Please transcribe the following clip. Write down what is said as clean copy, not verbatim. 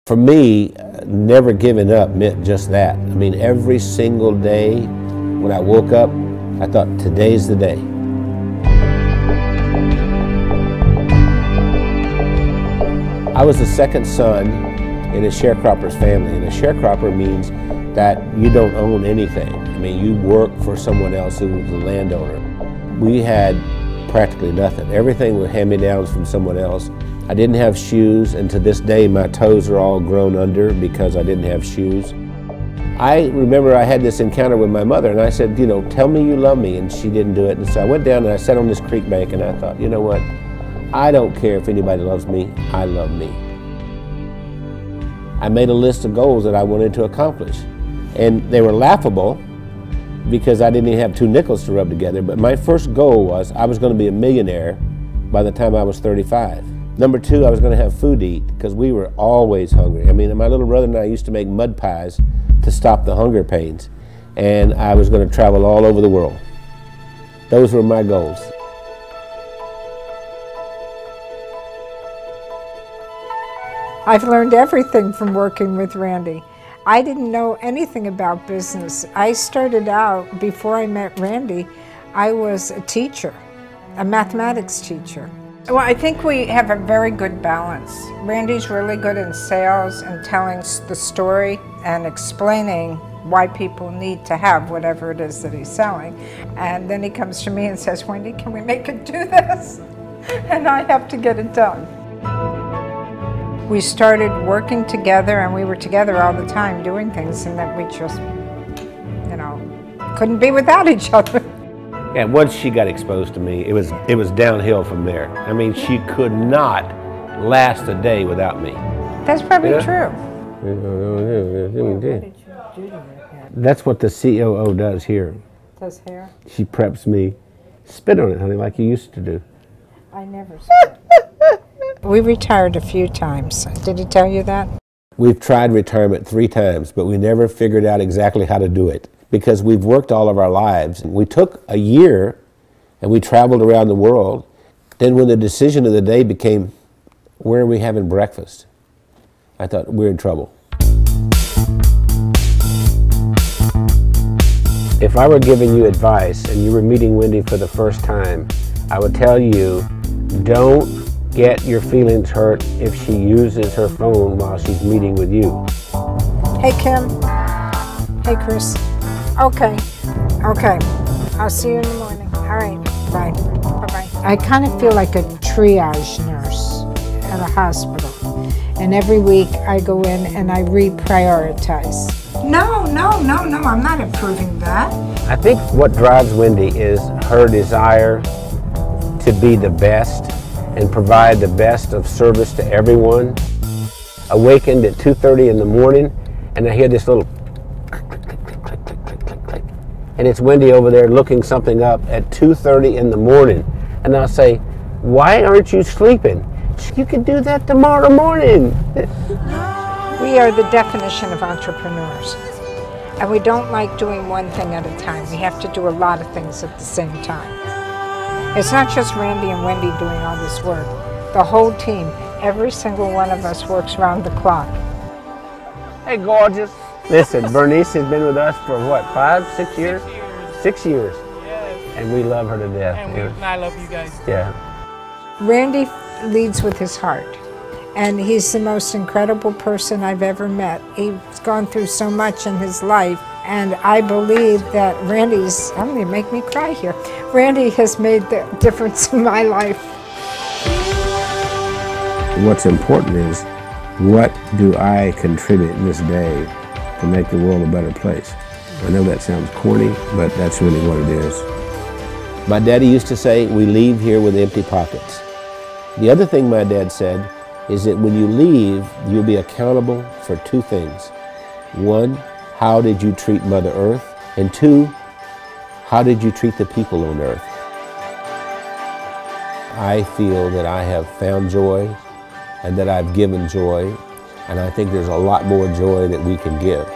For me, never giving up meant just that. I mean, every single day when I woke up, I thought, today's the day. I was the second son in a sharecropper's family, and a sharecropper means that you don't own anything. I mean, you work for someone else who was the landowner. We had practically nothing. Everything was hand-me-downs from someone else. I didn't have shoes, and to this day my toes are all grown under because I didn't have shoes. I remember I had this encounter with my mother, and I said, you know, tell me you love me, and she didn't do it. And so I went down and I sat on this creek bank, and I thought, you know what, I don't care if anybody loves me, I love me. I made a list of goals that I wanted to accomplish, and they were laughable because I didn't even have 2 nickels to rub together, but my first goal was I was going to be a millionaire by the time I was 35. Number 2, I was going to have food to eat because we were always hungry. I mean, my little brother and I used to make mud pies to stop the hunger pains, and I was going to travel all over the world. Those were my goals. I've learned everything from working with Randy. I didn't know anything about business. I started out, before I met Randy, I was a teacher, a mathematics teacher. Well, I think we have a very good balance. Randy's really good in sales and telling the story and explaining why people need to have whatever it is that he's selling. And then he comes to me and says, Wendy, can we make it do this? And I have to get it done. We started working together, and we were together all the time doing things, and that we just, you know, couldn't be without each other. Yeah, once she got exposed to me, it was downhill from there. I mean, she could not last a day without me. That's probably true. That's what the COO does here. Does hair? She preps me. Spit on it, honey, like you used to do. I never spit. We retired a few times. Did he tell you that? We've tried retirement 3 times, but we never figured out exactly how to do it because we've worked all of our lives. We took a year and we traveled around the world. Then when the decision of the day became, where are we having breakfast? I thought, we're in trouble. If I were giving you advice and you were meeting Wendy for the first time, I would tell you, don't get your feelings hurt if she uses her phone while she's meeting with you. Hey, Kim. Hey, Chris. Okay. Okay. I'll see you in the morning. All right. Bye. Bye-bye. I kind of feel like a triage nurse at a hospital. And every week I go in and I reprioritize. No, I'm not approving that. I think what drives Wendy is her desire to be the best and provide the best of service to everyone. Awakened at 2:30 in the morning, and I hear this little click, click, click, click, click, click, click, click, click. And it's Wendy over there looking something up at 2:30 in the morning. And I'll say, why aren't you sleeping? You can do that tomorrow morning. We are the definition of entrepreneurs. And we don't like doing one thing at a time. We have to do a lot of things at the same time. It's not just Randy and Wendy doing all this work. The whole team, every single one of us works round the clock. Hey, gorgeous. Listen, Bernice has been with us for what, 5, 6 years? 6 years. Yes. And we love her to death. And I love you guys. Yeah. Randy leads with his heart. And he's the most incredible person I've ever met. He's gone through so much in his life. And I believe that Randy's, I'm going to make me cry here. Randy has made the difference in my life. What's important is, what do I contribute this day to make the world a better place? I know that sounds corny, but that's really what it is. My daddy used to say, we leave here with empty pockets. The other thing my dad said is that when you leave, you'll be accountable for 2 things. 1, how did you treat Mother Earth? And 2, how did you treat the people on Earth? I feel that I have found joy and that I've given joy, and I think there's a lot more joy that we can give.